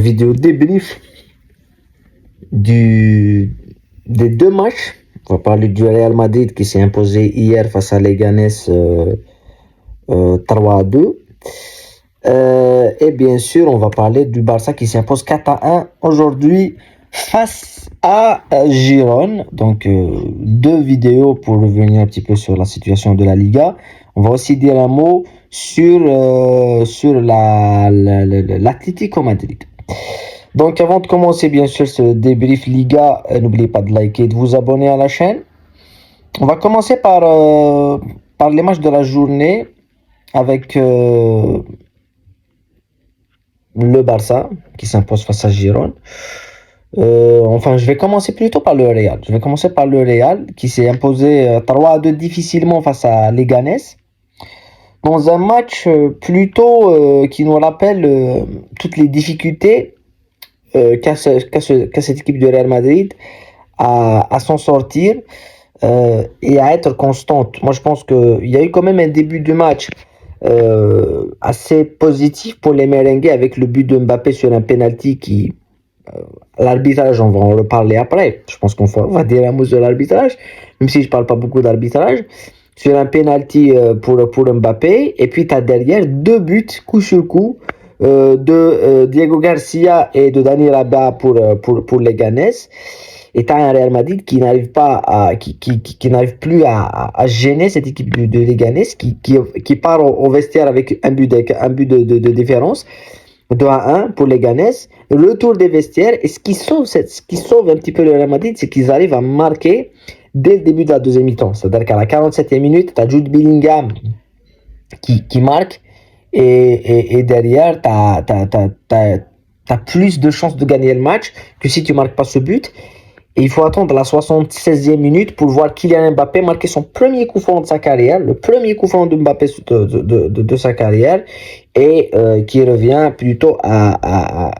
Vidéo débrief des deux matchs. On va parler du Real Madrid qui s'est imposé hier face à Leganés 3-2. Et bien sûr, on va parler du Barça qui s'impose 4-1 aujourd'hui face à Girone. Donc, deux vidéos pour revenir un petit peu sur la situation de la Liga. On va aussi dire un mot sur l'Atlético Madrid. Donc, avant de commencer, bien sûr, ce débrief Liga, n'oubliez pas de liker et de vous abonner à la chaîne. On va commencer par les matchs de la journée avec le Barça qui s'impose face à Girone. Je vais commencer plutôt par le Real. Je vais commencer par le Real qui s'est imposé 3-2 difficilement face à Leganés. Dans un match plutôt qui nous rappelle toutes les difficultés qu'a cette équipe du Real Madrid à s'en sortir et à être constante. Moi, je pense qu'il y a eu quand même un début de match assez positif pour les merengues avec le but de Mbappé sur un penalty qui... l'arbitrage, on va en reparler après. Je pense qu'on va dire un mot sur l'arbitrage, même si je parle pas beaucoup d'arbitrage. Sur un penalty pour Mbappé. Et puis, tu as derrière deux buts, coup sur coup, de Diego Garcia et de Dani Rabia pour Leganés. Et tu as un Real Madrid qui n'arrive pas qui n'arrive plus à gêner cette équipe de Leganés qui part au vestiaire avec un but de différence. 2-1 pour Leganés, retour des vestiaires, et ce qui sauve un petit peu le Real Madrid, c'est qu'ils arrivent à marquer dès le début de la deuxième mi-temps. C'est-à-dire qu'à la 47e minute, tu as Jude Bellingham qui marque, et derrière, tu as plus de chances de gagner le match que si tu marques pas ce but. Et il faut attendre la 76e minute pour voir Kylian Mbappé marquer son premier coup franc de sa carrière, le premier coup franc de Mbappé de sa carrière, et qui revient plutôt à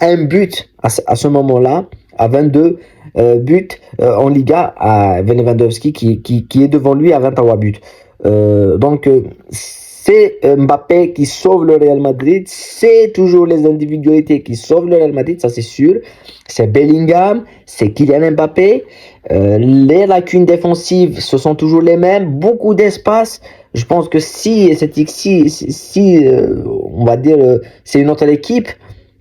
un but à ce moment-là, à 22 buts en Liga, à Lewandowski qui est devant lui à 23 buts. C'est Mbappé qui sauve le Real Madrid, c'est toujours les individualités qui sauvent le Real Madrid, ça c'est sûr. C'est Bellingham, c'est Kylian Mbappé. Les lacunes défensives, ce sont toujours les mêmes, beaucoup d'espace. Je pense que si on va dire, c'est une autre équipe,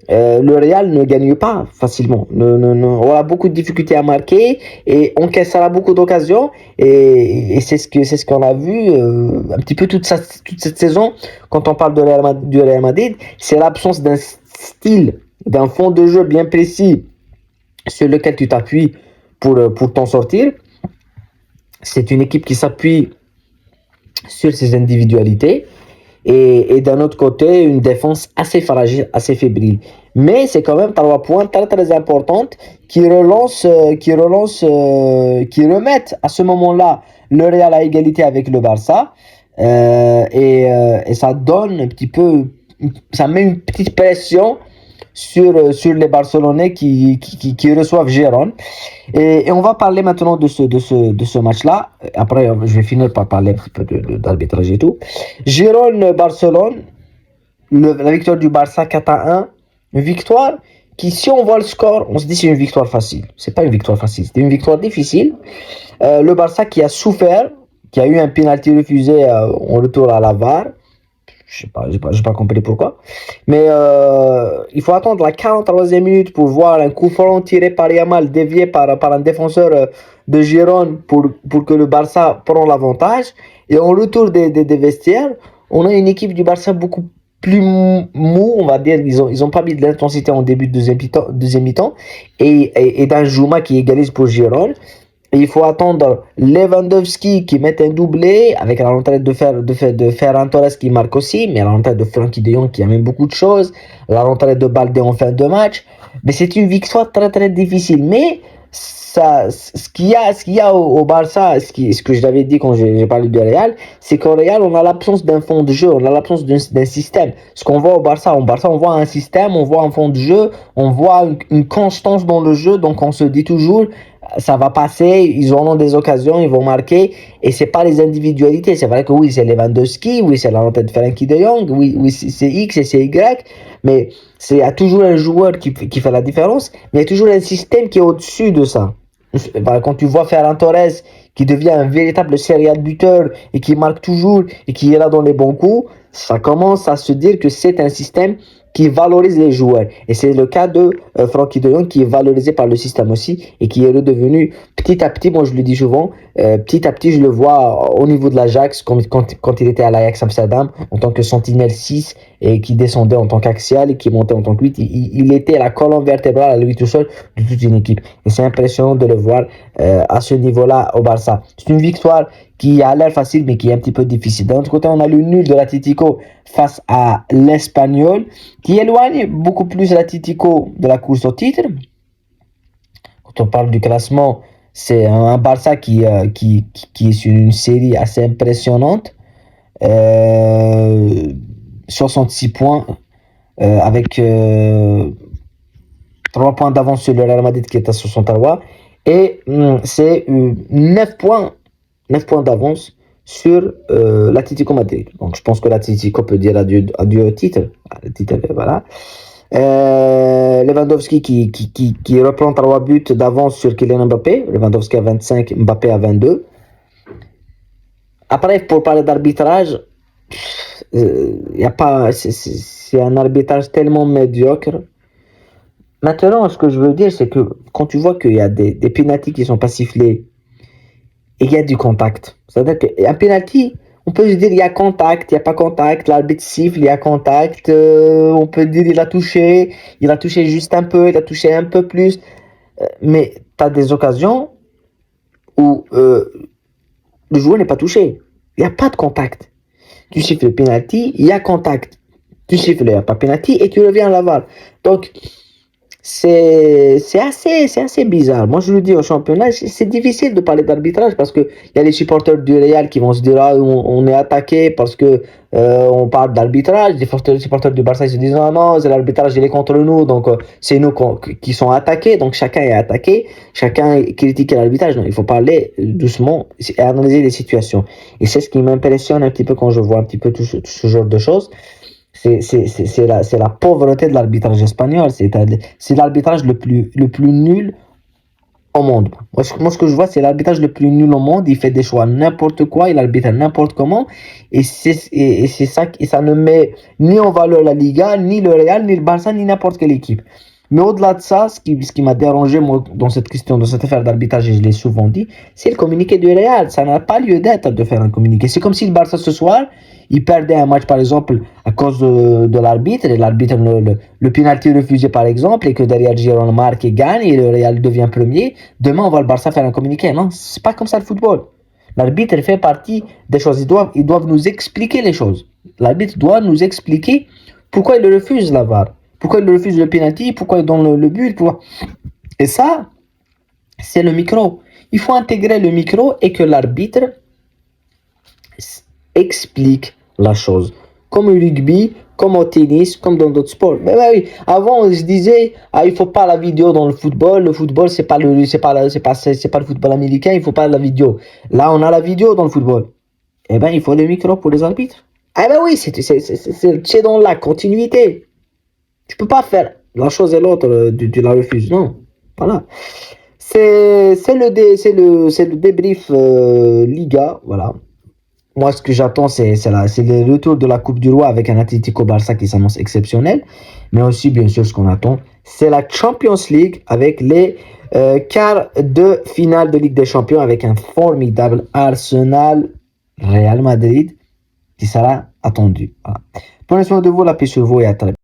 le Real ne gagne pas facilement. On aura beaucoup de difficultés à marquer et on cassera beaucoup d'occasions. Et c'est ce qu'on a vu un petit peu toute cette saison. Quand on parle du Real Madrid, c'est l'absence d'un style, d'un fond de jeu bien précis sur lequel tu t'appuies pour t'en sortir. C'est une équipe qui s'appuie sur ses individualités. Et d'un autre côté, une défense assez fragile, assez fébrile. Mais c'est quand même 3 points très très importantes qui remettent à ce moment-là le Real à égalité avec le Barça. Et ça donne un petit peu, ça met une petite pression sur les Barcelonais qui reçoivent Girone. Et on va parler maintenant de ce match-là. Après, je vais finir par parler un petit peu d'arbitrage et tout. Girone-Barcelone, la victoire du Barça 4-1. Une victoire qui, si on voit le score, on se dit c'est une victoire facile. C'est pas une victoire facile, c'était une victoire difficile. Le Barça qui a souffert, qui a eu un penalty refusé en retour à la VAR. Je sais pas compris pourquoi. Mais il faut attendre la 43e minute pour voir un coup franc tiré par Yamal, dévié par un défenseur de Girone pour que le Barça prenne l'avantage. Et en retour des vestiaires, on a une équipe du Barça beaucoup plus mou, on va dire. Ils ont pas mis de l'intensité en début de deuxième mi-temps. Et Danjuma qui égalise pour Girone. Et il faut attendre Lewandowski qui met un doublé avec la rentrée de Ferran Torres qui marque aussi, mais la rentrée de Frenkie de Jong qui amène beaucoup de choses, la rentrée de Balde en fin de match. Mais c'est une victoire très très difficile. Mais ce qu'il y a au Barça, ce que je l'avais dit quand j'ai parlé du Real, c'est qu'au Real, on a l'absence d'un fond de jeu, on a l'absence d'un système. Ce qu'on voit au Barça, on voit un système, on voit un fond de jeu, on voit une constance dans le jeu, donc on se dit toujours, ça va passer, ils auront des occasions, ils vont marquer, et c'est pas les individualités. C'est vrai que oui, c'est Lewandowski, oui, c'est la rentrée de Frenkie de Jong, oui, oui, c'est X et c'est Y, mais il y a toujours un joueur qui fait la différence, mais il y a toujours un système qui est au-dessus de ça. Quand tu vois Ferran Torres qui devient un véritable serial buteur et qui marque toujours et qui est là dans les bons coups, ça commence à se dire que c'est un système qui valorise les joueurs. Et c'est le cas de Frenkie de Jong qui est valorisé par le système aussi et qui est redevenu petit à petit, moi je le dis souvent, petit à petit je le vois au niveau de l'Ajax quand il était à l'Ajax Amsterdam en tant que sentinelle 6 et qui descendait en tant qu'axial et qui montait en tant que 8. Il était la colonne vertébrale à lui tout seul de toute une équipe. Et c'est impressionnant de le voir à ce niveau-là au Barça. C'est une victoire qui a l'air facile mais qui est un petit peu difficile. D'un autre côté, on a le nul de l'Atlético face à l'Espagnol qui éloigne beaucoup plus l'Atlético de la course au titre. Quand on parle du classement, c'est un Barça qui est sur une série assez impressionnante. 66 points avec 3 points d'avance sur le Real Madrid qui est à 63 et c'est 9 points d'avance sur l'Atlético Madrid. Donc je pense que l'Atlético peut dire adieu au titre. Le titre, voilà. Lewandowski qui reprend 3 buts d'avance sur Kylian Mbappé. Lewandowski à 25, Mbappé à 22. Après, pour parler d'arbitrage, y a pas, c'est un arbitrage tellement médiocre. Maintenant, ce que je veux dire, c'est que quand tu vois qu'il y a des pénaltys qui sont pas sifflés et il y a du contact, c'est-à-dire qu'un pénalty, on peut se dire il y a contact, il n'y a pas contact, l'arbitre siffle, il y a contact, on peut dire il a touché juste un peu, il a touché un peu plus, mais tu as des occasions où le joueur n'est pas touché, il n'y a pas de contact. Tu siffles le penalty, il y a contact. Tu siffles, il n'y a pas penalty et tu reviens à la VAR. Donc, c'est assez bizarre. Moi, je le dis au championnat, c'est difficile de parler d'arbitrage parce qu'il y a les supporters du Real qui vont se dire ah, on est attaqué parce que on parle d'arbitrage. Les supporters du Barça ils se disent non, non, c'est l'arbitrage, il est contre nous, donc c'est nous qui sont attaqués. Donc, chacun est attaqué, chacun critique l'arbitrage. Non, il faut parler doucement et analyser les situations. Et c'est ce qui m'impressionne un petit peu quand je vois un petit peu tout ce genre de choses. C'est la pauvreté de l'arbitrage espagnol. C'est l'arbitrage le plus nul au monde. Moi, ce que je vois, c'est l'arbitrage le plus nul au monde. Il fait des choix n'importe quoi, il arbitre n'importe comment. Et c'est ça, et ça ne met ni en valeur la Liga, ni le Real, ni le Barça, ni n'importe quelle équipe. Mais au-delà de ça, ce qui m'a dérangé moi, dans cette question, dans cette affaire d'arbitrage, et je l'ai souvent dit, c'est le communiqué du Real. Ça n'a pas lieu d'être de faire un communiqué. C'est comme si le Barça ce soir, il perdait un match par exemple à cause de l'arbitre, et l'arbitre le penalty refusé par exemple, et que derrière Girona marque et gagne, et le Real devient premier. Demain, on va le Barça faire un communiqué. Non, c'est pas comme ça le football. L'arbitre fait partie des choses. Ils doivent nous expliquer les choses. L'arbitre doit nous expliquer pourquoi il refuse la VAR. Pourquoi il refuse le penalty, pourquoi il donne le but, pourquoi... Et ça, c'est le micro. Il faut intégrer le micro et que l'arbitre explique la chose. Comme au rugby, comme au tennis, comme dans d'autres sports. Mais bah oui, avant on se disait ah il faut pas la vidéo dans le football. Le football c'est pas le football américain. Il faut pas la vidéo. Là on a la vidéo dans le football. Eh ben il faut le micro pour les arbitres. Ah ben oui c'est dans la continuité. Tu peux pas faire la chose et l'autre, tu la refuses. Non, voilà. C'est le débrief Liga, voilà. Moi, ce que j'attends, c'est le retour de la Coupe du Roi avec un Atlético Barça qui s'annonce exceptionnel. Mais aussi, bien sûr, ce qu'on attend, c'est la Champions League avec les quarts de finale de Ligue des Champions avec un formidable Arsenal Real Madrid qui sera attendu. Voilà. Prenez soin de vous, la paix sur vous et à très bientôt.